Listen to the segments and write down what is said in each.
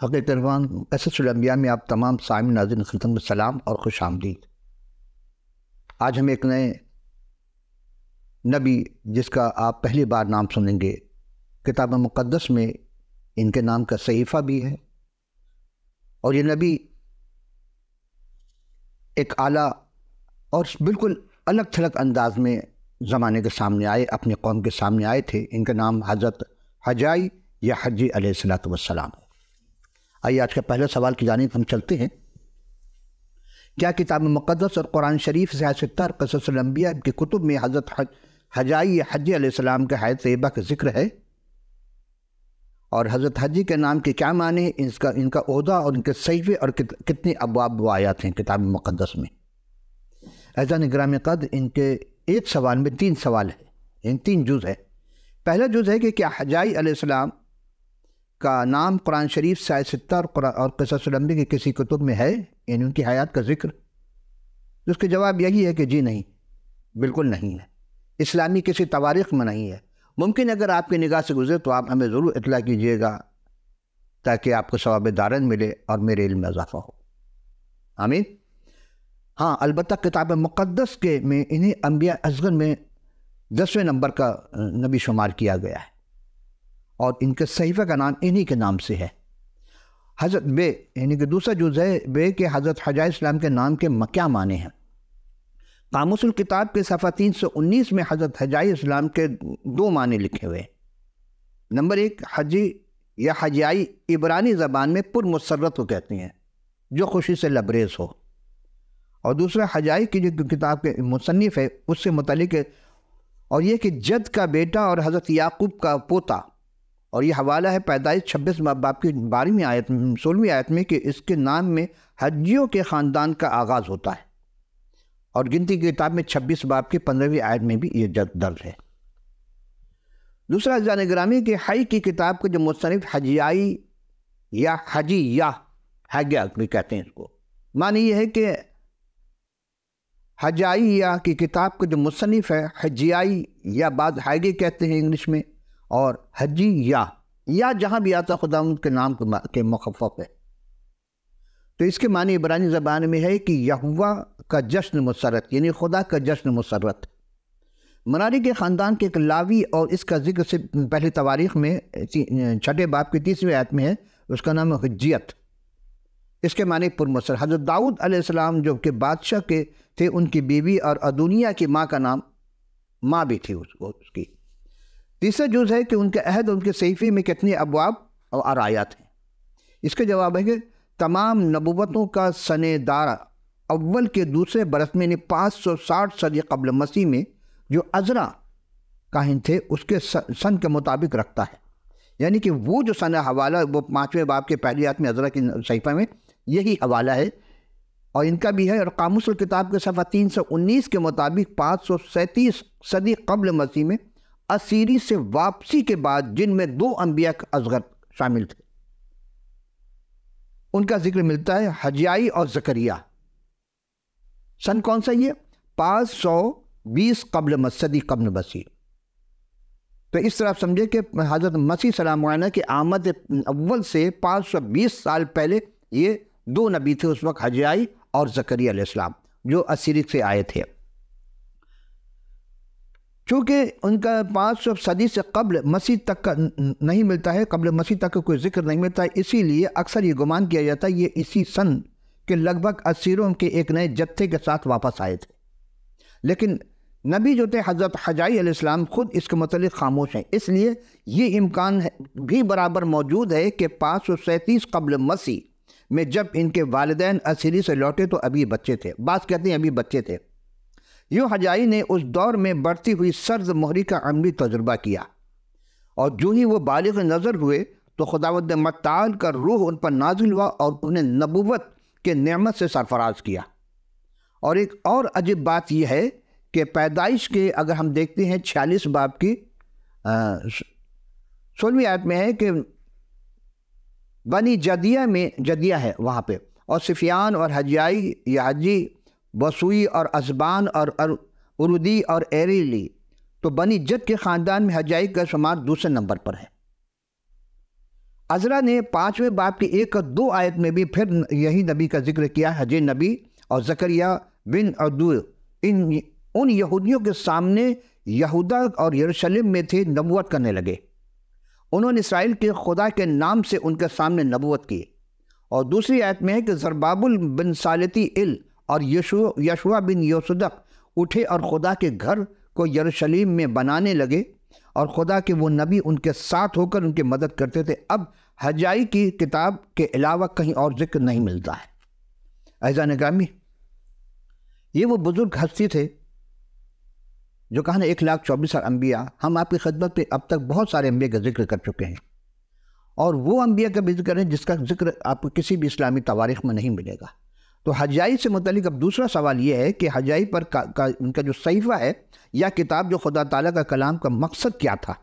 حقیقت رحمان قصص الانبیاء میں آپ تمام سامعین ناظرین خدمت میں سلام اور خوش آمدید۔ آج ہم ایک نئے نبی جس کا آپ پہلی بار نام سنیں گے، کتاب مقدس میں ان کے نام کا صحیفہ بھی ہے، اور یہ نبی ایک اعلیٰ اور بالکل الگ تھلگ انداز میں زمانے کے سامنے آئے، اپنی قوم کے سامنے آئے تھے۔ ان کا نام حضرت حجائی یا حجی علیہ السلام ہے۔ آئیے آج کا پہلے سوال کی جانب ہم چلتے ہیں۔ کیا کتاب مقدس اور قرآن شریف سیاہ ستار قصص الانبیاء کی کتب میں حضرت حجائی یا حجی علیہ السلام کے حیات طیبہ کا ذکر ہے؟ اور حضرت حجی کے نام کے کیا معنی ہیں، ان کا عہدہ اور ان کے صحیفے اور کتنے ابواب و آیات ہیں کتاب مقدس میں؟ عزیزان گرامی قدر، ان کے ایک سوال میں 3 سوال ہیں، ان 3 جز ہے۔ پہلا جز ہے کہ کیا حجائی علیہ السلام کا نام قرآن شریف سیاہ ستار اور قصص الانبیاء کی کسی کتب میں ہے، یعنی ان کی حیات کا ذکر؟ اس کے جواب یہی ہے کہ جی نہیں، بالکل نہیں ہے، اسلامی کسی تواریخ میں نہیں ہے۔ ممکن اگر آپ کی نگاہ سے گزرے تو آپ ہمیں ضرور اطلاع کیجیے گا تاکہ آپ کو ثواب دارین ملے اور میرے علم میں اضافہ ہو، آمین۔ ہاں، البتہ کتاب مقدس کے میں انہیں انبیاء اصغر میں 10ویں نمبر کا نبی شمار کیا گیا ہے، اور ان کے صحیفہ کا نام انہی کے نام سے ہے۔ حضرت بے، یعنی کہ دوسرا جز ہے بے کہ حضرت حجائی اسلام کے نام کے کیا معنی ہیں؟ قاموس الکتاب کے صفحہ 319 میں حضرت حجائی اسلام کے 2 معنی لکھے ہوئے۔ نمبر 1، حجی یا حجائی عبرانی زبان میں پرمسرت کو کہتے ہیں، جو خوشی سے لبریز ہو، اور دوسرا حجائی کی جو کتاب کے مصنف ہے اس سے متعلق ہے، اور یہ کہ جد کا بیٹا اور حضرت یعقوب کا پوتا، اور یہ حوالہ ہے پیدائش 26 باب کی 16ویں آیت میں کہ اس کے نام میں حجیوں کے خاندان کا آغاز ہوتا ہے، اور گنتی کی کتاب میں 26 باب کی 15ویں آیت میں بھی یہ جد درج ہے۔ دوسرا عزیزان گرامی کہ حی کی کتاب کے جو مصنف حجائی یا حجی یا حجیہ بھی کہتے ہیں اس کو، معنی یہ ہے کہ حجائی یا کی کتاب کے جو مصنف ہے حجیائی یا بعض حیگی کہتے ہیں انگلش میں، اور حجی یا جہاں بھی آتا خداوند کے نام کے مخفف ہے، تو اس کے معنی عبرانی زبان میں ہے کہ یہوہ کا جشن مسرت، یعنی خدا کا جشن مسرت۔ مراری کے خاندان کے ایک لاوی، اور اس کا ذکر سے پہلی تواریخ میں 6 باب کی 30ویں آیت میں ہے، اس کا نام ہے حجیت۔ اس کے معنی پرمسر۔ حضرت داؤد علیہ السلام جو کہ بادشاہ کے تھے، ان کی بیوی اور ادونیہ کی ماں کا نام ماں بھی تھی اس کی۔ تیسرا جز ہے کہ ان کے عہد اور ان کے صحیفے میں کتنے ابواب اور آیات ہیں؟ اس کا جواب ہے کہ تمام نبوتوں کا سنِ دارہ اول کے دوسرے برس میں، یعنی 560 صدی قبل مسیح میں جو عزرا کاہن تھے اس کے سن کے مطابق رکھتا ہے، یعنی کہ وہ جو سن حوالہ وہ 5ویں باب کے پہلی آیت میں عزرا کی صحیفہ میں یہی حوالہ ہے، اور ان کا بھی ہے۔ اور قاموس الکتاب کے صفحہ 319 کے مطابق 537 صدی قبل مسیح میں اسیری سے واپسی کے بعد، جن میں 2 انبیاء اصغر شامل تھے، ان کا ذکر ملتا ہے، حجائی اور زکریا۔ سن کون سا؟ یہ 520 صدی قبل مسیح۔ تو اس طرح سمجھے کہ حضرت مسیح سلام علیہ کی آمد اول سے 520 سال پہلے یہ 2 نبی تھے اس وقت، حجائی اور زکریا علیہ السلام، جو اسیری سے آئے تھے۔ چونکہ ان کا 500 صدی سے قبل مسیح تک کا نہیں ملتا ہے، قبل مسیح تک کا کوئی ذکر نہیں ملتا ہے، اسی لیے اکثر یہ گمان کیا جاتا ہے یہ اسی سن کے لگ بھگ اسیروں کے ایک نئے جتھے کے ساتھ واپس آئے تھے۔ لیکن نبی جو تھے حضرت حجائی علیہ السلام خود اس کے متعلق خاموش ہیں، اس لیے یہ امکان بھی برابر موجود ہے کہ 537 قبل مسیح میں جب ان کے والدین اسیری سے لوٹے تو ابھی بچے تھے، بعض کہتے ہیں ابھی بچے تھے۔ یوں حجائی نے اس دور میں بڑھتی ہوئی سرد مہری کا عملی تجربہ کیا، اور جو ہی وہ بالغ نظر ہوئے تو خداوند متعال کا روح ان پر نازل ہوا اور انہیں نبوت کے نعمت سے سرفراز کیا۔ اور ایک اور عجیب بات یہ ہے کہ پیدائش کے اگر ہم دیکھتے ہیں 46 باب کی 16ویں آیت میں ہے کہ بنی جدیہ ہے وہاں پہ، اور سفیان اور حجائی یا حجی، بسوئی اور ازبان اور ارودی اور ایریلی، تو بنی جد کے خاندان میں حجائی کا شمار دوسرے نمبر پر ہے۔ عزرا نے 5ویں باب کی 1 اور 2 آیت میں بھی پھر یہی نبی کا ذکر کیا. حج نبی اور زکریا بن عدو ان یہودیوں کے سامنے یہودا اور یروشلم میں تھے، نبوت کرنے لگے. انہوں نے اسرائیل کے خدا کے نام سے ان کے سامنے نبوت کی. اور دوسری آیت میں ہے کہ زربابل بن سالتی ال اور یشوع بن یوسدق اٹھے اور خدا کے گھر کو یروشلم میں بنانے لگے، اور خدا کے وہ نبی ان کے ساتھ ہو کر ان کی مدد کرتے تھے. اب حجائی کی کتاب کے علاوہ کہیں اور ذکر نہیں ملتا ہے. اعزائے گرامی، یہ وہ بزرگ ہستی تھے جو کہا نا 1,24,000 انبیاء. ہم آپ کی خدمت پہ اب تک بہت سارے انبیاء کا ذکر کر چکے ہیں، اور وہ انبیاء کا بھی ذکر ہے جس کا ذکر آپ کو کسی بھی اسلامی تواریخ میں نہیں ملے گا. تو حجائی سے متعلق اب دوسرا سوال یہ ہے کہ حجائی پر ان کا جو صحیفہ ہے یا کتاب جو خدا تعالیٰ کا کلام کا مقصد کیا تھا؟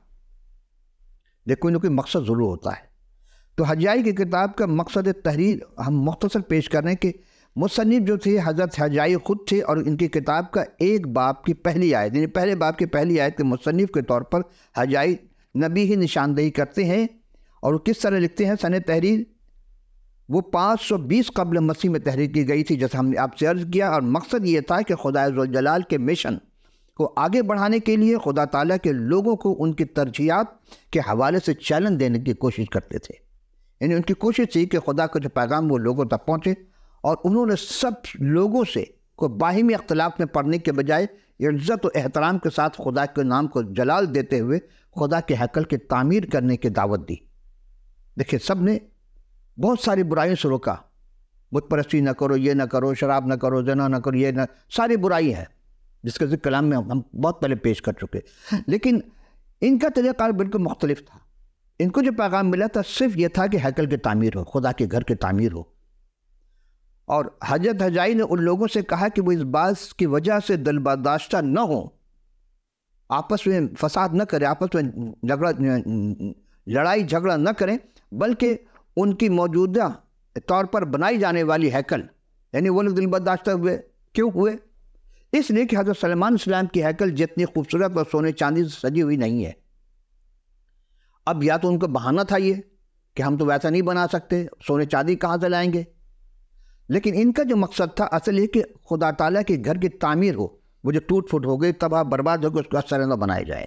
دیکھو کوئی نہ کوئی مقصد ضرور ہوتا ہے. تو حجائی کی کتاب کا مقصد تحریر ہم مختصر پیش کر رہے ہیں کہ مصنف جو تھے حضرت حجائی خود تھے، اور ان کی کتاب کا 1 باب کی پہلی آیت، یعنی پہلے باب کی پہلی آیت کے مصنف کے طور پر حجائی نبی ہی نشاندہی کرتے ہیں. اور وہ کس طرح لکھتے ہیں؟ سن تحریر وہ 520 قبل مسیح میں تحریر کی گئی تھی، جیسا ہم نے آپ سے عرض کیا. اور مقصد یہ تھا کہ خدا ذوالجلال کے مشن کو آگے بڑھانے کے لیے خدا تعالیٰ کے لوگوں کو ان کی ترجیحات کے حوالے سے چیلنج دینے کی کوشش کرتے تھے. یعنی ان کی کوشش تھی کہ خدا کا جو پیغام وہ لوگوں تک پہنچے، اور انہوں نے سب لوگوں سے کو باہمی اختلاف میں پڑھنے کے بجائے عزت و احترام کے ساتھ خدا کے نام کو جلال دیتے ہوئے خدا کے ہیکل کی تعمیر کرنے کی دعوت دی. دیکھیں، سب نے بہت ساری برائیوں سے روکا. بت پرستی نہ کرو، یہ نہ کرو، شراب نہ کرو، زنا نہ کرو، یہ نہ، ساری برائی ہے جس کا ذکر کلام میں ہم بہت پہلے پیش کر چکے. لیکن ان کا طریقہ کار بالکل مختلف تھا. ان کو جو پیغام ملا تھا صرف یہ تھا کہ ہیکل کی تعمیر ہو، خدا کے گھر کی تعمیر ہو. اور حضرت حجائی نے ان لوگوں سے کہا کہ وہ اس بات کی وجہ سے دل برداشتہ نہ ہوں، آپس میں فساد نہ کریں، آپس میں لڑائی جھگڑا نہ کریں، بلکہ ان کی موجودہ طور پر بنائی جانے والی ہیکل، یعنی وہ لوگ دل برداشتہ ہوئے. کیوں ہوئے؟ اس لیے کہ حضرت سلیمان السلام کی ہیکل جتنی خوبصورت اور سونے چاندی سے سجی ہوئی نہیں ہے. اب یا تو ان کو بہانہ تھا یہ کہ ہم تو ویسا نہیں بنا سکتے، سونے چاندی کہاں سے لائیں گے. لیکن ان کا جو مقصد تھا اصل یہ کہ خدا تعالیٰ کے گھر کی تعمیر ہو، وہ جو ٹوٹ پھوٹ ہو گئی، تباہ برباد ہو گئی، اس کو اثر نہ بنایا جائے.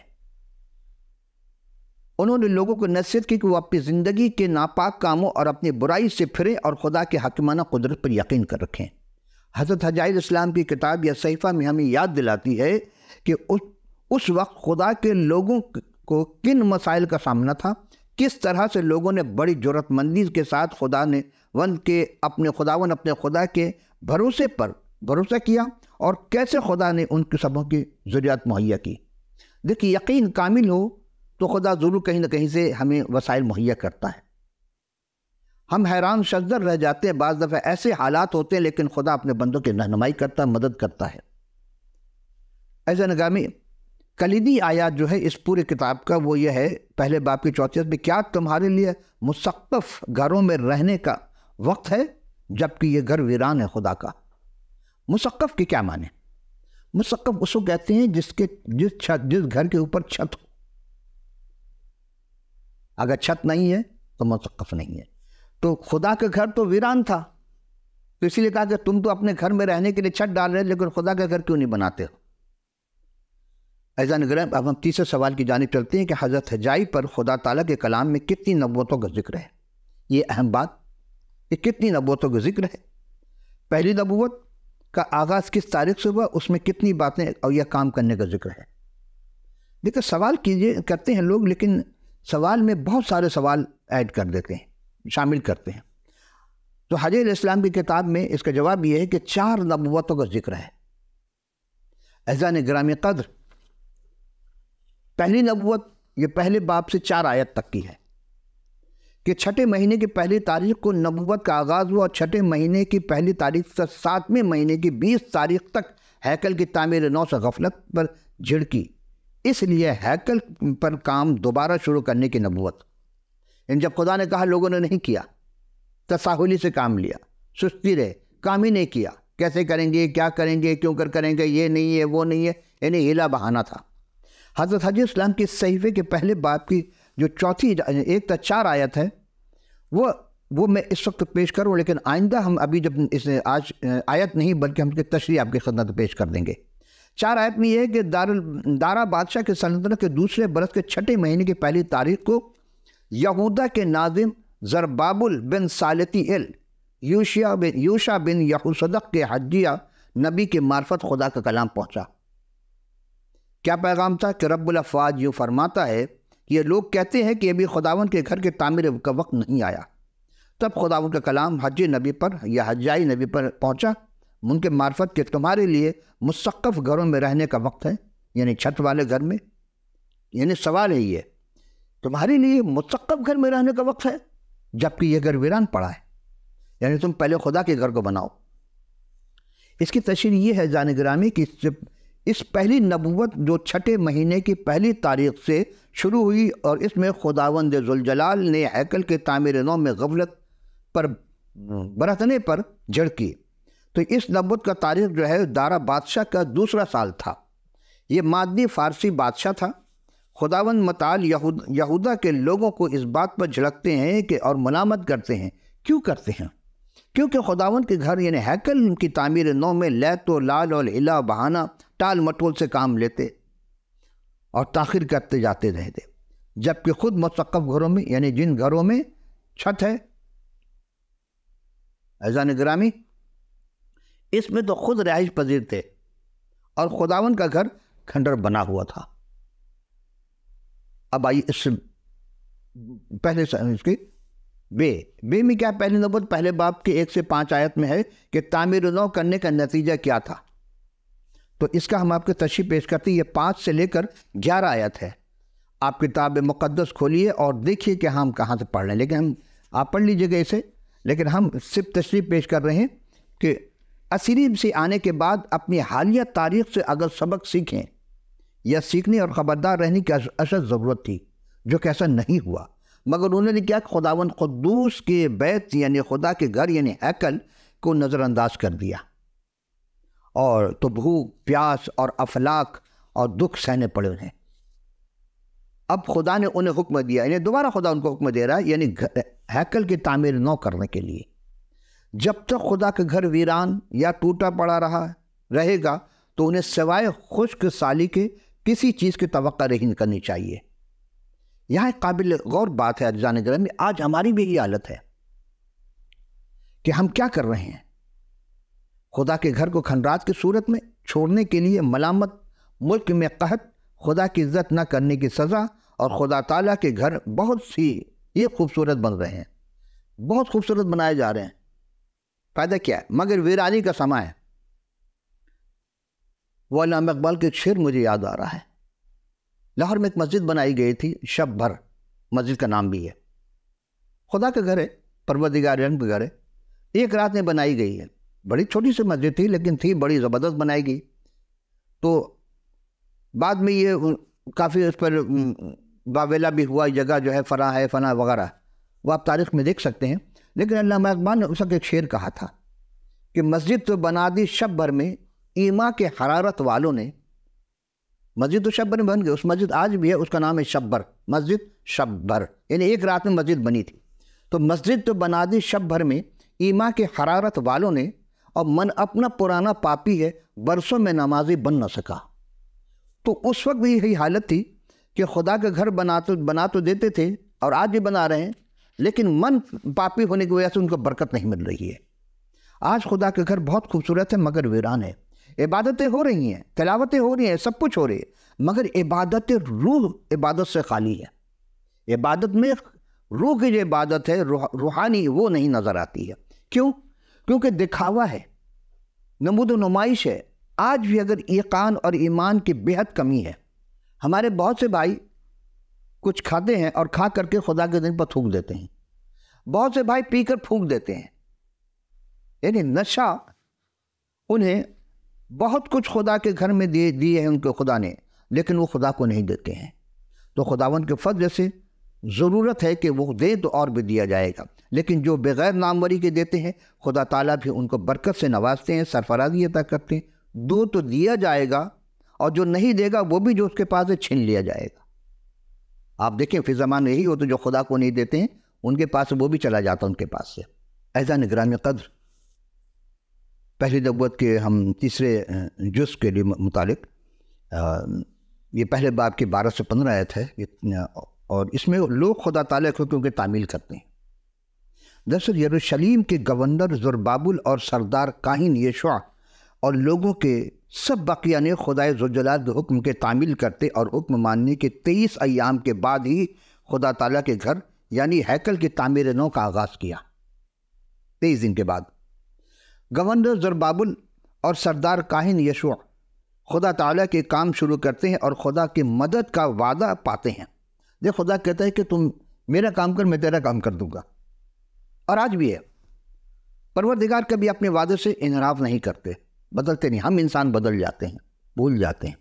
انہوں نے لوگوں کو نصیحت کی کہ وہ اپنی زندگی کے ناپاک کاموں اور اپنی برائی سے پھریں اور خدا کے حاکمانہ قدرت پر یقین کر رکھیں. حضرت حجائی السلام کی کتاب یا صحیفہ میں ہمیں یاد دلاتی ہے کہ اس وقت خدا کے لوگوں کو کن مسائل کا سامنا تھا، کس طرح سے لوگوں نے بڑی جرأت مندی کے ساتھ اپنے خدا کے بھروسے پر بھروسہ کیا، اور کیسے خدا نے ان کے سبوں کی ضروریات مہیا کی. دیکھیے، یقین کامل ہو تو خدا ضرور کہیں نہ کہیں سے ہمیں وسائل مہیا کرتا ہے. ہم حیران شزر رہ جاتے ہیں، بعض دفعہ ایسے حالات ہوتے ہیں لیکن خدا اپنے بندوں کی رہنمائی کرتا ہے، مدد کرتا ہے. ایسا نگامی کلیدی آیات جو ہے اس پورے کتاب کا وہ یہ ہے، پہلے باب کی 34 میں، کیا تمہارے لیے مسقف گھروں میں رہنے کا وقت ہے جبکہ یہ گھر ویران ہے خدا کا. مسقف کے کیا معنی؟ مسقف اس کو کہتے ہیں جس گھر کے اوپر چھت ہو. اگر چھت نہیں ہے تو مسقف نہیں ہے. تو خدا کا گھر تو ویران تھا، تو اسی لیے کہا کہ تم تو اپنے گھر میں رہنے کے لیے چھت ڈال رہے لیکن خدا کا گھر کیوں نہیں بناتے ہو. اعزائے گرامی، اب ہم تیسرے سوال کی جانب چلتے ہیں کہ حضرت حجائی پر خدا تعالیٰ کے کلام میں کتنی نبوتوں کا ذکر ہے. یہ اہم بات، کہ کتنی نبوتوں کا ذکر ہے. پہلی نبوت کا آغاز کس تاریخ سے ہوا، اس میں کتنی باتیں اور یہ کام کرنے کا ذکر ہے. دیکھیں، سوال کرتے ہیں لوگ، لیکن سوال میں بہت سارے سوال ایڈ کر دیتے ہیں، شامل کرتے ہیں. تو حجائی علیہ السلام کی کتاب میں اس کا جواب یہ ہے کہ 4 نبوتوں کا ذکر ہے. اعزائے گرامی قدر، پہلی نبوت یہ پہلے باب سے 4 آیت تک کی ہے کہ 6 مہینے کی پہلی تاریخ کو نبوت کا آغاز ہوا، اور 6 مہینے کی پہلی تاریخ سے 7ویں مہینے کی 20 تاریخ تک ہیکل کی تعمیر نو سے غفلت پر جھڑکی. اس لیے ہیکل پر کام دوبارہ شروع کرنے کی نبوت. جب خدا نے کہا، لوگوں نے نہیں کیا، تساہلی سے کام لیا، سستی رہے، کام ہی نہیں کیا. کیسے کریں گے، کیا کریں گے، کیوں کریں گے، یہ نہیں ہے، وہ نہیں ہے، یعنی ہیلا بہانہ تھا. حضرت حجائی السلام کی صحیفے کے پہلے باب کی جو چوتھی 1 تا 4 آیت ہے، وہ میں اس وقت پیش کروں، لیکن آئندہ ہم ابھی جب اس آج آیت نہیں بلکہ ہم کی تشریح آپ کی خدمت میں پیش کر دیں گے۔ 4 آیت میں یہ ہے کہ دارا بادشاہ کے سلطنت کے دوسرے برس کے 6 مہینے کی پہلی تاریخ کو یہودا کے ناظم زربابل بن صالتیل یوشع بن یہوصدق کے حجیہ نبی کے معرفت خدا کا کلام پہنچا۔ کیا پیغام تھا کہ رب الافواج یوں فرماتا ہے کہ یہ لوگ کہتے ہیں کہ ابھی خداوند کے گھر کے تعمیر کا وقت نہیں آیا۔ تب خداوند کا کلام حجی نبی پر یا حجائی نبی پر پہنچا ان کے معرفت کہ تمہارے لیے مسقف گھروں میں رہنے کا وقت ہے، یعنی چھت والے گھر میں، یعنی سوال ہے یہ تمہارے لیے مسقف گھر میں رہنے کا وقت ہے جبکہ یہ گھر ویران پڑا ہے، یعنی تم پہلے خدا کے گھر کو بناؤ۔ اس کی تشریح یہ ہے جان گرامی کہ اس پہلی نبوت جو 6 مہینے کی پہلی تاریخ سے شروع ہوئی اور اس میں خداوند ذوالجلال نے ہیکل کے تعمیر نو میں غفلت پر برتنے پر جڑ کی، تو اس نبوت کا تاریخ جو ہے دارا بادشاہ کا دوسرا سال تھا۔ یہ مادی فارسی بادشاہ تھا۔ خداوند متعال یہودا کے لوگوں کو اس بات پر جھڑکتے ہیں کہ اور ملامت کرتے ہیں۔ کیوں کرتے ہیں؟ کیونکہ خداوند کے گھر یعنی ہیکل کی تعمیر نو میں لیت و لال اور ہلا بہانہ ٹال مٹول سے کام لیتے اور تاخیر کرتے جاتے رہے تھے، جبکہ خود مسقف گھروں میں یعنی جن گھروں میں چھت ہے عزیزان گرامی اس میں تو خود رہائش پذیر تھے اور خداوند کا گھر کھنڈر بنا ہوا تھا۔ اب آئیے اس سے پہلے اس کی بے میں کیا پہلی نبوت پہلے باب کے 1 سے 5 آیت میں ہے کہ تعمیر نو کرنے کا نتیجہ کیا تھا، تو اس کا ہم آپ کے تشریح پیش کرتے ہیں۔ یہ 5 سے لے کر 11 آیت ہے۔ آپ کتاب مقدس کھولیے اور دیکھیے کہ ہم کہاں سے پڑھ رہے ہیں، لیکن آپ پڑھ لیجئے گا اسے، لیکن ہم صرف تشریح پیش کر رہے ہیں کہ اسیری سے آنے کے بعد اپنی حالیہ تاریخ سے اگر سبق سیکھیں یا سیکھنے اور خبردار رہنے کی اشد ضرورت تھی، جو کہ ایسا نہیں ہوا، مگر انہوں نے کیا خداوند قدوس کے بیت یعنی خدا کے گھر یعنی ہیکل کو نظر انداز کر دیا، اور تو بھوک پیاس اور افلاک اور دکھ سہنے پڑے انہیں۔ اب خدا نے انہیں حکم دیا، یعنی دوبارہ خدا ان کو حکم دے رہا ہے، یعنی ہیکل کی تعمیر نو کرنے کے لیے۔ جب تک خدا کا گھر ویران یا ٹوٹا پڑا رہے گا تو انہیں سوائے خشک سالی کے کسی چیز کی توقع نہیں کرنی چاہیے۔ یہاں ایک قابل غور بات ہے عزیزان گرامی، آج ہماری بھی یہ حالت ہے کہ ہم کیا کر رہے ہیں؟ خدا کے گھر کو کھنڈرات کی صورت میں چھوڑنے کے لیے ملامت، ملک میں قحط، خدا کی عزت نہ کرنے کی سزا، اور خدا تعالیٰ کے گھر بہت سی یہ خوبصورت بن رہے ہیں، بہت خوبصورت بنائے جا رہے ہیں۔ فائدہ کیا ہے؟ مگر ویرانی کا سما ہے۔ وہ علامہ اقبال کے ایک شعر مجھے یاد آ رہا ہے۔ لاہور میں ایک مسجد بنائی گئی تھی، شب بھر مسجد کا نام بھی ہے، خدا کا گھر ہے، پروردگار عالم کا گھر ہے۔ ایک رات میں بنائی گئی ہے، بڑی چھوٹی سی مسجد تھی لیکن تھی بڑی زبردست بنائی گئی۔ تو بعد میں یہ کافی اس پر باویلا بھی ہوا، جگہ جو ہے فلاں ہے فلاں وغیرہ، وہ آپ تاریخ میں دیکھ سکتے ہیں۔ لیکن علامہ اقبال نے اس وقت ایک شعر کہا تھا کہ مسجد تو بنا دی شب بھر میں ایما کے حرارت والوں نے۔ مسجد تو شب بھر میں بن گئی، اس مسجد آج بھی ہے، اس کا نام ہے شبر، مسجد شب بھر، یعنی ایک رات میں مسجد بنی تھی۔ تو مسجد تو بنا دی شب بھر میں ایما کے حرارت والوں نے، اور من اپنا پرانا پاپی ہے برسوں میں نمازی بن نہ سکا۔ تو اس وقت بھی یہی حالت تھی کہ خدا کا گھر بنا تو دیتے تھے اور آج بھی بنا رہے ہیں، لیکن من پاپی ہونے کی وجہ سے ان کو برکت نہیں مل رہی ہے۔ آج خدا کا گھر بہت خوبصورت ہے مگر ویران ہے۔ عبادتیں ہو رہی ہیں، تلاوتیں ہو رہی ہیں، سب کچھ ہو رہی ہے، مگر عبادت روح عبادت سے خالی ہے۔ عبادت میں روح کی جو عبادت ہے روحانی، وہ نہیں نظر آتی ہے۔ کیوں؟ کیونکہ دکھاوا ہے، نمود و نمائش ہے۔ آج بھی اگر یقین اور ایمان کی بہت کمی ہے، ہمارے بہت سے بھائی کچھ کھاتے ہیں اور کھا کر کے خدا کے دن پر تھوک دیتے ہیں، بہت سے بھائی پی کر پھونک دیتے ہیں، یعنی نشہ انہیں بہت کچھ خدا کے گھر میں دیے ہیں ان کو خدا نے، لیکن وہ خدا کو نہیں دیتے ہیں۔ تو خداوند کے فضل سے ضرورت ہے کہ وہ دے تو اور بھی دیا جائے گا، لیکن جو بغیر ناموری کے دیتے ہیں خدا تعالیٰ بھی ان کو برکت سے نوازتے ہیں، سرفرازی عطا کرتے ہیں۔ دو تو دیا جائے گا، اور جو نہیں دے گا وہ بھی جو اس کے پاس ہے چھین لیا جائے گا۔ آپ دیکھیں فی زمان یہی ہو، تو جو خدا کو نہیں دیتے ہیں ان کے پاس وہ بھی چلا جاتا ان کے پاس سے۔ اعزان گرامی قدر، پہلی نبوت کے ہم تیسرے جز کے لیے متعلق یہ پہلے باب کی 12 سے 15 آیت ہے، اور اس میں لوگ خدا تعالیٰ کو کیونکہ تعمیل کرتے ہیں۔ دراصل یروشلم کے گورنر زربابل اور سردار کاہن یشوع اور لوگوں کے سب بقیہ نے خدائے ذوالجلال کے حکم کے تعمیل کرتے اور حکم ماننے کے 23 ایام کے بعد ہی خدا تعالیٰ کے گھر یعنی ہیکل کی تعمیر نو کا آغاز کیا۔ 23 دن کے بعد گورنر زربابل اور سردار کاہن یشوع خدا تعالیٰ کے کام شروع کرتے ہیں اور خدا کی مدد کا وعدہ پاتے ہیں۔ دیکھ، خدا کہتا ہے کہ تم میرا کام کر، میں تیرا کام کر دوں گا، اور آج بھی ہے۔ پروردگار کبھی اپنے وعدے سے انحراف نہیں کرتے، بدلتے نہیں۔ ہم انسان بدل جاتے ہیں، بھول جاتے ہیں۔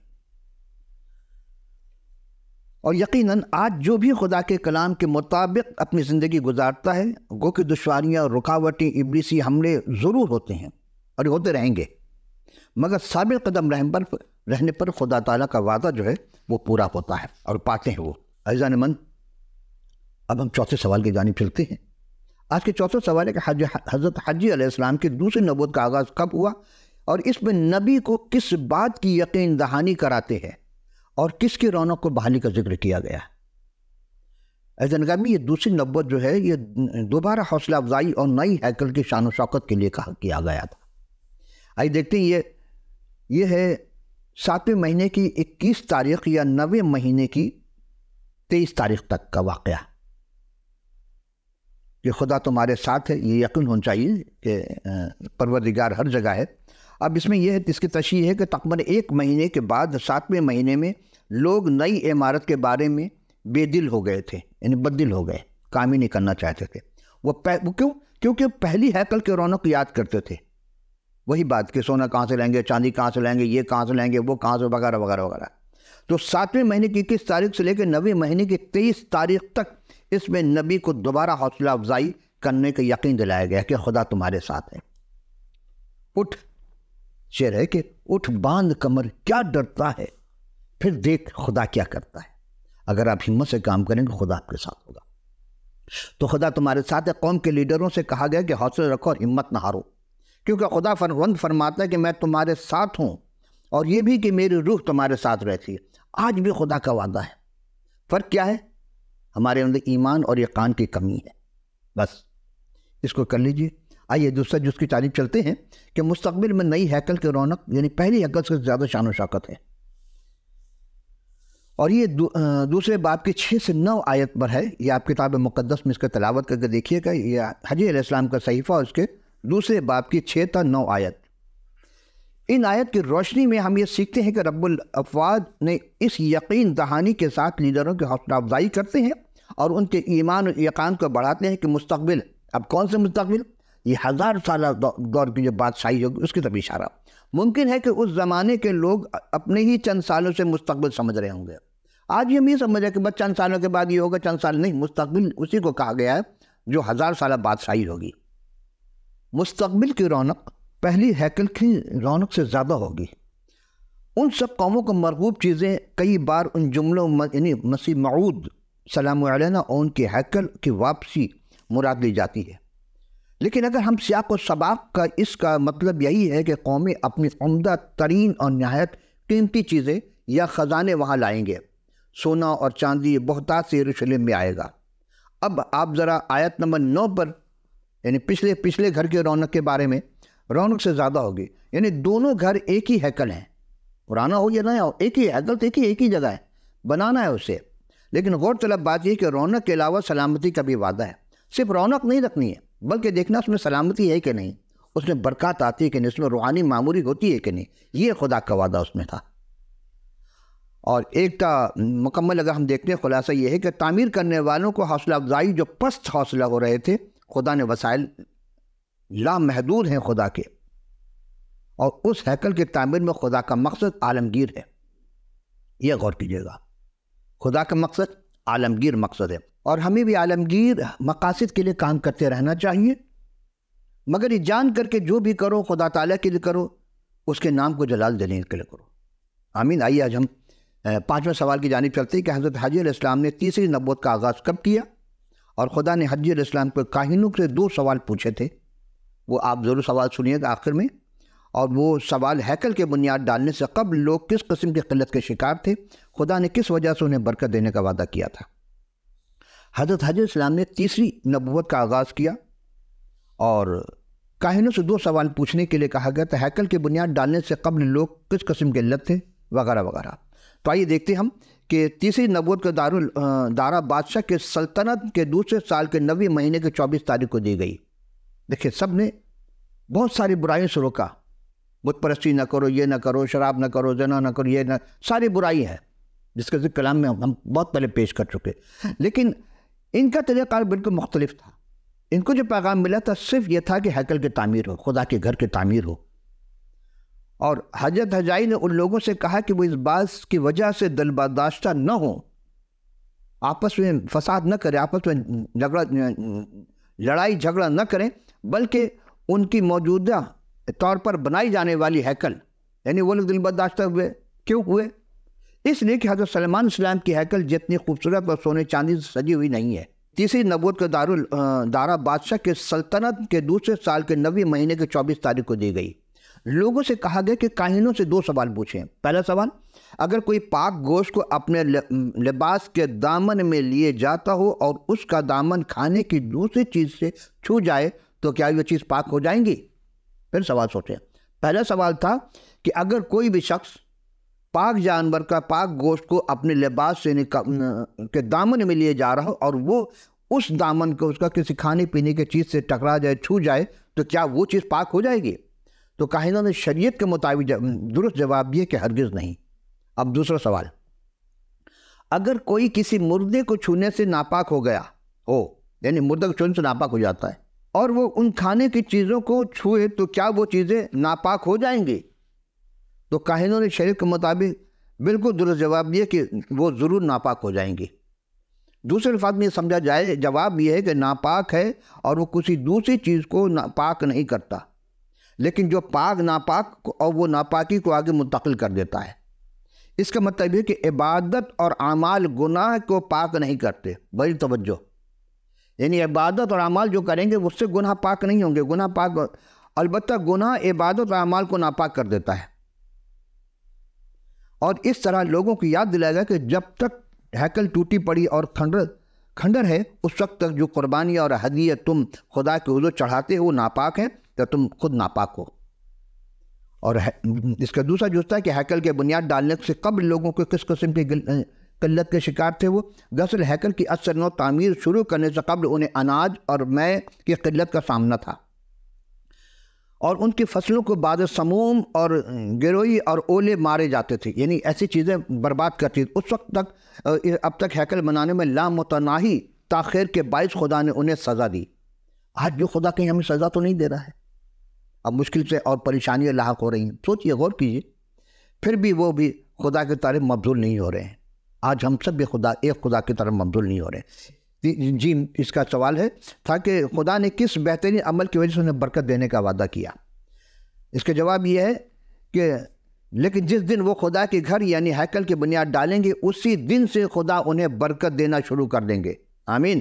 اور یقیناً آج جو بھی خدا کے کلام کے مطابق اپنی زندگی گزارتا ہے، گو کہ دشواریاں، رکاوٹیں، ابلیسی حملے ضرور ہوتے ہیں اور ہوتے رہیں گے، مگر ثابت قدم رہنے پر خدا تعالیٰ کا وعدہ جو ہے وہ پورا ہوتا ہے اور پاتے ہیں وہ۔ عزیزان من، اب ہم چوتھے سوال کی جانب چلتے ہیں۔ آج کے چوتھا سوال ہے کہ حضرت حجی علیہ السلام کی دوسری نبوت کا آغاز کب ہوا، اور اس میں نبی کو کس بات کی یقین دہانی کراتے ہیں اور کس کی رونق کو بحالی کا ذکر کیا گیا ہے۔ عزیزان گرامی، یہ دوسری نبوت جو ہے یہ دوبارہ حوصلہ افزائی اور نئی ہیکل کی شان و شوکت کے لیے کیا گیا تھا۔ آئیے دیکھتے ہیں، یہ ہے 7ویں مہینے کی 21 تاریخ یا 9ویں مہینے کی 23 تاریخ تک کا واقعہ کہ خدا تمہارے ساتھ ہے۔ یہ یقین ہونا چاہیے کہ پروردگار ہر جگہ ہے۔ اب اس میں یہ ہے، اس کی تشریح ہے کہ تقریباً 1 مہینے کے بعد 7ویں مہینے میں لوگ نئی عمارت کے بارے میں بے دل ہو گئے تھے، یعنی بدل ہو گئے، کام ہی نہیں کرنا چاہتے تھے۔ وہ کیونکہ پہلی ہیکل کے رونق یاد کرتے تھے، وہی بات کہ سونا کہاں سے لیں گے، چاندی کہاں سے لیں گے، یہ کہاں سے لیں گے، وہ کہاں سے، وغیرہ وغیرہ وغیرہ۔ تو 7ویں مہینے کی 21 تاریخ سے لے کے 9ویں مہینے کی 23 تاریخ تک اس میں نبی کو دوبارہ حوصلہ افزائی کرنے کا یقین دلایا گیا کہ خدا تمہارے ساتھ ہے۔ اٹھ، شعر ہے کہ اٹھ باندھ کمر، کیا ڈرتا ہے، پھر دیکھ خدا کیا کرتا ہے۔ اگر آپ ہمت سے کام کریں گے خدا آپ کے ساتھ ہوگا۔ تو خدا تمہارے ساتھ ہے۔ قوم کے لیڈروں سے کہا گیا کہ حوصلہ رکھو اور ہمت نہ ہارو، کیونکہ خدا فرماتا ہے کہ میں تمہارے ساتھ ہوں، اور یہ بھی کہ میری روح تمہارے ساتھ رہتی ہے۔ آج بھی خدا کا وعدہ ہے۔ فرق کیا ہے؟ ہمارے اندر ایمان اور یقین کی کمی ہے، بس اس کو کر لیجئے۔ آئیے دوسرا جز کی تعریف چلتے ہیں کہ مستقبل میں نئی ہیکل کی رونق یعنی پہلی ہیکل سے زیادہ شان و شوکت ہے، اور یہ دوسرے باب کی 6 سے 9 آیت پر ہے۔ یہ آپ کتاب مقدس میں اس کا تلاوت کر کے دیکھیے گا، یہ حجی علیہ السلام کا صحیفہ اور اس کے دوسرے باب کی 6 تا 9 آیت۔ ان آیت کی روشنی میں ہم یہ سیکھتے ہیں کہ رب الافواج نے اس یقین دہانی کے ساتھ لیڈروں کی حوصلہ افزائی کرتے ہیں اور ان کے ایمان اور یقین کو بڑھاتے ہیں کہ مستقبل، اب کون سے مستقبل؟ یہ 1000 سالہ دور کی جو بادشاہی ہوگی اس کی طرف اشارہ۔ ممکن ہے کہ اس زمانے کے لوگ اپنے ہی چند سالوں سے مستقبل سمجھ رہے ہوں گے۔ آج ہم یہ سمجھ رہے ہیں کہ بس چند سالوں کے بعد یہ ہوگا، چند سال نہیں، مستقبل اسی کو کہا گیا ہے جو 1000 سالہ بادشاہی ہوگی۔ مستقبل کی رونق پہلی ہیکل کی رونق سے زیادہ ہوگی۔ ان سب قوموں کو مرغوب چیزیں کئی بار ان جملوں یعنی مسیح موعود سلام علینا اور ان کی ہیکل کی واپسی مراد لی جاتی ہے، لیکن اگر ہم سیاق و سباق کا اس کا مطلب یہی ہے کہ قومیں اپنی عمدہ ترین اور نہایت قیمتی چیزیں یا خزانے وہاں لائیں گے۔ سونا اور چاندی بہتات سے یروشلم میں آئے گا۔ اب آپ ذرا آیت نمبر 9 پر، یعنی پچھلے گھر کے رونق کے بارے میں، رونق سے زیادہ ہوگی، یعنی دونوں گھر ایک ہی ہیکل ہیں، پرانا ہو یا نیا ہو، ایک ہی ہیکل تو ایک ہی جگہ ہے، بنانا ہے اسے۔ لیکن غور طلب بات یہ کہ رونق کے علاوہ سلامتی کا بھی وعدہ ہے۔ صرف رونق نہیں رکھنی ہے بلکہ دیکھنا اس میں سلامتی ہے کہ نہیں، اس میں برکات آتی ہے کہ نہیں، اس میں روحانی معموری ہوتی ہے کہ نہیں، یہ خدا کا وعدہ اس میں تھا۔ اور ایک کا مکمل اگر ہم دیکھتے ہیں، خلاصہ یہ ہے کہ تعمیر کرنے والوں کو حوصلہ افزائی جو پست حوصلہ ہو رہے تھے، خدا نے وسائل لامحدود ہیں خدا کے، اور اس ہیکل کی تعمیر میں خدا کا مقصد عالمگیر ہے۔ یہ غور کیجیے گا، خدا کا مقصد عالمگیر مقصد ہے، اور ہمیں بھی عالمگیر مقاصد کے لیے کام کرتے رہنا چاہیے، مگر یہ جان کر کے جو بھی کرو خدا تعالیٰ کے لیے کرو، اس کے نام کو جلال دینے کے لیے کرو۔ آمین۔ آئیے آج ہم 5ویں سوال کی جانب چلتے ہیں کہ حضرت حجی علیہ السلام نے تیسری نبوت کا آغاز کب کیا اور خدا نے حجی علیہ السلام کو کاہنوں سے 2 سوال پوچھے تھے، وہ آپ ضرور سوال سنیے گا آخر میں، اور وہ سوال ہیکل کے بنیاد ڈالنے سے قبل لوگ کس قسم کی قلت کے شکار تھے، خدا نے کس وجہ سے انہیں برکت دینے کا وعدہ کیا تھا۔ حضرت حجی علیہ السلام نے تیسری نبوت کا آغاز کیا اور کاہنوں سے 2 سوال پوچھنے کے لیے کہا گیا تھا، ہیکل کی بنیاد ڈالنے سے قبل لوگ کس قسم کے علت تھے وغیرہ وغیرہ۔ تو آئیے دیکھتے ہم کہ تیسری نبوت کا دارہ بادشاہ کے سلطنت کے دوسرے سال کے 9ویں مہینے کے 24 تاریخ کو دی گئی۔ دیکھیں سب نے بہت ساری برائیوں سے روکا، بت پرستی نہ کرو، یہ نہ کرو، شراب نہ کرو، زنا نہ کرو، یہ نہ، ساری برائی ہے جس کے ذکر کلام میں ہم بہت پہلے پیش کر چکے، لیکن ان کا طریقہ کار بالکل مختلف تھا۔ ان کو جو پیغام ملا تھا صرف یہ تھا کہ ہیکل کی تعمیر ہو، خدا کے گھر کی تعمیر ہو، اور حضرت حجائی نے ان لوگوں سے کہا کہ وہ اس بات کی وجہ سے دل برداشتہ نہ ہوں، آپس میں فساد نہ کریں، آپس میں لڑائی جھگڑا نہ کریں، بلکہ ان کی موجودہ طور پر بنائی جانے والی ہیکل، یعنی وہ لوگ دل برداشتہ ہوئے، کیوں ہوئے؟ اس لیے کہ حضرت سلیمان السلام کی ہیکل جتنی خوبصورت اور سونے چاندی سے سجی ہوئی نہیں ہے۔ تیسری نبوت کا دارہ بادشاہ کے سلطنت کے دوسرے سال کے 9ویں مہینے کے 24 تاریخ کو دی گئی۔ لوگوں سے کہا گیا کہ کاہنوں سے 2 سوال پوچھیں۔ پہلا سوال، اگر کوئی پاک گوشت کو اپنے لباس کے دامن میں لیے جاتا ہو اور اس کا دامن کھانے کی دوسری چیز سے چھو جائے تو کیا یہ چیز پاک ہو جائیں گی؟ پھر سوال سوچیں۔ پہلا سوال تھا کہ اگر کوئی بھی شخص پاک جانور کا پاک گوشت کو اپنے لباس سے کے دامن میں لیے جا رہا ہو اور وہ اس دامن کو اس کا کسی کھانے پینے کی چیز سے ٹکرا جائے، چھو جائے، تو کیا وہ چیز پاک ہو جائے گی؟ تو کاہنوں نے شریعت کے مطابق درست جواب دیا کہ ہرگز نہیں۔ اب دوسرا سوال، اگر کوئی کسی مردے کو چھونے سے ناپاک ہو گیا ہو، یعنی مردے کو چھونے سے ناپاک ہو جاتا ہے، اور وہ ان کھانے کی چیزوں کو چھوئے تو کیا وہ چیزیں ناپاک ہو جائیں گی؟ تو کاہنوں نے شریعت کے مطابق بالکل درست جواب دیا کہ وہ ضرور ناپاک ہو جائیں گی۔ دوسرے الفاظ میں یہ سمجھا جائے، جواب یہ ہے کہ ناپاک ہے اور وہ کسی دوسری چیز کو پاک نہیں کرتا، لیکن جو پاک ناپاک اور وہ ناپاکی کو آگے منتقل کر دیتا ہے۔ اس کا مطلب ہے کہ عبادت اور اعمال گناہ کو پاک نہیں کرتے۔ بڑی توجہ، یعنی عبادت اور اعمال جو کریں گے اس سے گناہ پاک نہیں ہوں گے، گناہ پاک، البتہ گناہ عبادت اور اعمال کو ناپاک کر دیتا ہے۔ اور اس طرح لوگوں کو یاد دلائے گا کہ جب تک ہیکل ٹوٹی پڑی اور کھنڈر ہے، اس وقت تک جو قربانیاں اور ہدیہ تم خدا کے حضور چڑھاتے ہو ناپاک ہیں، تو تم خود ناپاک ہو۔ اور اس کا دوسرا جزء ہے کہ ہیکل کے بنیاد ڈالنے سے قبل لوگوں کو کس قسم کی قلت کے شکار تھے وہ؟ دراصل ہیکل کی اثر نو تعمیر شروع کرنے سے قبل انہیں اناج اور مے کی قلت کا سامنا تھا، اور ان کی فصلوں کو بعد سموم اور گروئی اور اولے مارے جاتے تھے، یعنی ایسی چیزیں برباد کرتی تھی۔ اس وقت تک اب تک ہیکل بنانے میں لامتناہی تاخیر کے باعث خدا نے انہیں سزا دی۔ آج جو خدا کہیں ہمیں سزا تو نہیں دے رہا ہے، اب مشکل سے اور پریشانیاں لاحق ہو رہی ہیں، سوچئے، غور کیجئے، پھر بھی وہ بھی خدا کی طرف مبذول نہیں ہو رہے ہیں۔ آج ہم سب بھی ایک خدا کی طرف مبذول نہیں ہو رہے ہیں۔ جی، اس کا سوال تھا کہ خدا نے کس بہترین عمل کی وجہ سے انہیں برکت دینے کا وعدہ کیا؟ اس کا جواب یہ ہے کہ لیکن جس دن وہ خدا کے گھر یعنی ہیکل کی بنیاد ڈالیں گے، اسی دن سے خدا انہیں برکت دینا شروع کر دیں گے۔ آمین۔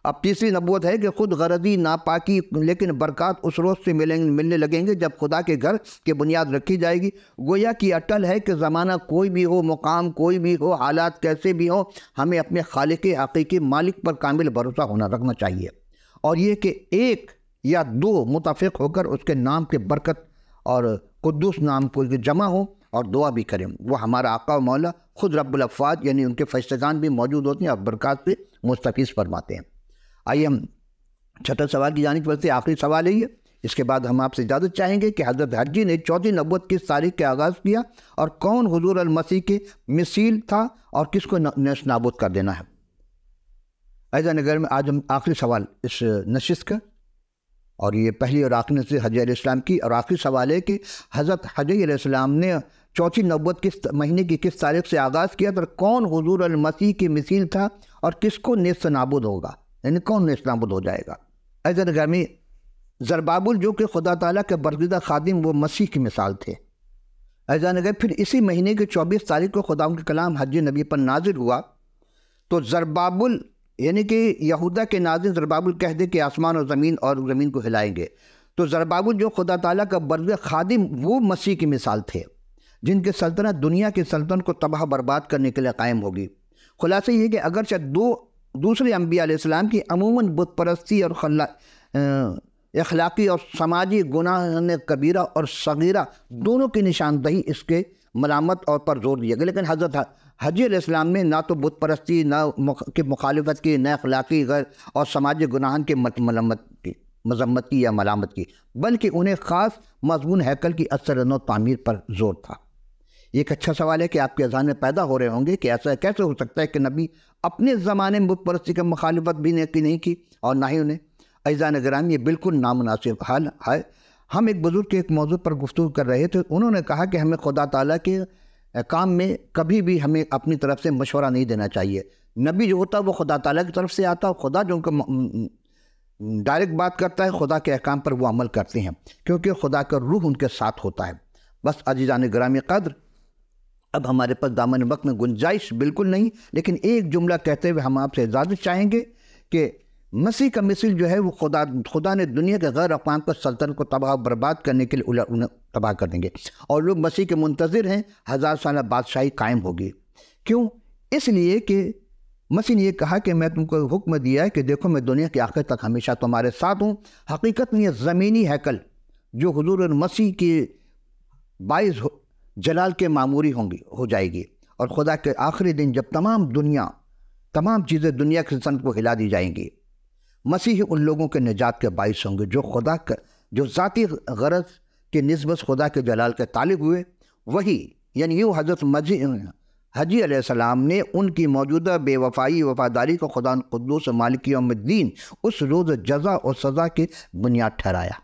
اب تیسری نبوت ہے کہ خود غرضی، ناپاکی، لیکن برکات اس روز سے ملنے لگیں گے جب خدا کے گھر کی بنیاد رکھی جائے گی۔ گویا کہ اٹل ہے کہ زمانہ کوئی بھی ہو، مقام کوئی بھی ہو، حالات کیسے بھی ہوں، ہمیں اپنے خالق حقیقی مالک پر کامل بھروسہ رکھنا چاہیے، اور یہ کہ ایک یا دو متفق ہو کر اس کے نام کے برکت اور قدوس نام کو جمع ہوں اور دعا بھی کریں۔ وہ ہمارا آقا و مولا خود رب الافواج، یعنی ان کے فرشتگان بھی موجود ہوتے ہیں اور برکات سے مستفیض فرماتے ہیں۔ آئیے ہم چھٹا سوال کی جانب بڑھتے ہیں، آخری سوال ہے یہ، اس کے بعد ہم آپ سے اجازت چاہیں گے کہ حضرت حجی نے چوتھی نبوت کس تاریخ کے آغاز کیا، اور کون حضور المسیح کے مثیل تھا، اور کس کو نیست نابود کر دینا ہے۔ ایضا نگر میں آج ہم آخری سوال اس نشست کا، اور یہ پہلی اور آخری نشست حجی علیہ السلام کی، اور آخری سوال ہے کہ حضرت حجی علیہ السلام نے چوتھی نبوت کس مہینے کی کس تاریخ سے آغاز کیا، اور کون حضور المسیح کی مثیل تھا، اور کس کو نیست نابود ہوگا، یعنی کون نیست نابود ہو جائے گا۔ ایضا نگر میں زربابل جو کہ خدا تعالیٰ کے برگزیدہ خادم، وہ مسیح کی مثال تھے۔ ایضا نگر پھر اسی مہینے کے 24 تاریخ کو خدا کے کلام حج نبی پر نازل ہوا، تو زربابل یعنی کہ یہودا کے ناظر زربابل کہہ دے کہ آسمان اور زمین کو ہلائیں گے، تو زربابل جو خدا تعالیٰ کا برز خادم، وہ مسیح کی مثال تھے جن کی سلطنت دنیا کی سلطنت کو تباہ برباد کرنے کے لیے قائم ہوگی۔ خلاصہ یہ کہ اگرچہ دوسرے انبیاء علیہ السلام کی عموماً بت پرستی اور اخلاقی اور سماجی گناہ کبیرہ اور صغیرہ دونوں کی نشاندہی اس کے ملامت اور پر زور دیا گیا، لیکن حضرت حجی علیہ السلام نے نہ تو بت پرستی نہ کی مخالفت کی، نہ اخلاقی غیر اور سماجی گناہن کی مذمت کی یا ملامت کی، بلکہ انہیں خاص مضمون ہیکل کی اثر نو تعمیر پر زور تھا۔ یہ ایک اچھا سوال ہے کہ آپ کے اذہان میں پیدا ہو رہے ہوں گے کہ ایسا کیسے ہو سکتا ہے کہ نبی اپنے زمانے میں بت پرستی کی مخالفت بھی نہیں کی اور نہ ہی انہیں۔ عزیزان گرامی، یہ بالکل نامناسب حال ہے۔ ہم ایک بزرگ کے ایک موضوع پر گفتگو کر رہے تھے، انہوں نے کہا کہ ہمیں خدا تعالیٰ کے کام میں کبھی بھی ہمیں اپنی طرف سے مشورہ نہیں دینا چاہیے۔ نبی جو ہوتا ہے وہ خدا تعالیٰ کی طرف سے آتا ہے، خدا جو ان کو ڈائریکٹ بات کرتا ہے، خدا کے احکام پر وہ عمل کرتے ہیں کیونکہ خدا کا روح ان کے ساتھ ہوتا ہے۔ بس عزیزان گرامی قدر، اب ہمارے پاس دامن وقت میں گنجائش بالکل نہیں، لیکن ایک جملہ کہتے ہوئے ہم آپ سے اجازت چاہیں گے کہ مسیح کا مثل جو ہے وہ خدا نے دنیا کے غیر اقوام کو سلطنت کو تباہ برباد کرنے کے لیے انہیں تباہ کر دیں گے، اور لوگ مسیح کے منتظر ہیں، 1000 سالہ بادشاہی قائم ہوگی۔ کیوں؟ اس لیے کہ مسیح نے یہ کہا کہ میں تم کو حکم دیا ہے کہ دیکھو میں دنیا کے آخر تک ہمیشہ تمہارے ساتھ ہوں۔ حقیقت میں یہ زمینی ہیکل جو حضور مسیح کے باعث جلال کے معموری ہو جائے گی، اور خدا کے آخری دن جب تمام چیزیں دنیا کی سلطنت کو ہلا دی جائیں گی، مسیح ان لوگوں کے نجات کے باعث ہوں گے جو ذاتی غرض کے نسبت خدا کے جلال کے طالب ہوئے۔ وہی یعنی یہ حضرت حجی علیہ السلام نے ان کی موجودہ بے وفاداری کو خدا قدوس مالک یوم الدین اس روز جزا اور سزا کی بنیاد ٹھہرایا۔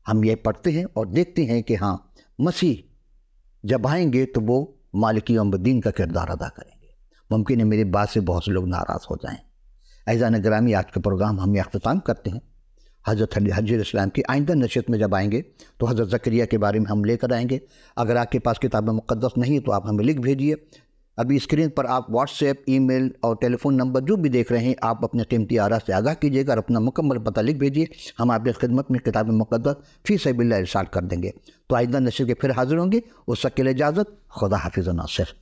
ہم یہ پڑھتے ہیں اور دیکھتے ہیں کہ ہاں، مسیح جب آئیں گے تو وہ مالک یوم الدین کا کردار ادا کریں گے۔ ممکن ہے میری بات سے بہت سے لوگ ناراض ہو جائیں۔ عزیزان گرامی، آج کا پروگرام ہم اختتام کرتے ہیں۔ حضرت حجی علیہ السلام کی آئندہ نشست میں جب آئیں گے تو حضرت زکریا کے بارے میں ہم لے کر آئیں گے۔ اگر آپ کے پاس کتاب مقدس نہیں تو آپ ہمیں لکھ بھیجیے۔ ابھی اسکرین پر آپ واٹس ایپ، ای میل اور ٹیلی فون نمبر جو بھی دیکھ رہے ہیں، آپ اپنے قیمتی آراء سے آگاہ کیجیے گا اور اپنا مکمل پتہ لکھ بھیجیے۔ ہم آپ کی خدمت میں کتاب مقدس فی سبیل اللہ ارسال کر دیں گے۔ تو آئندہ نشست کے پھر حاضر ہوں گے، اس تک کے لیے اجازت، خدا حافظ و ناصر۔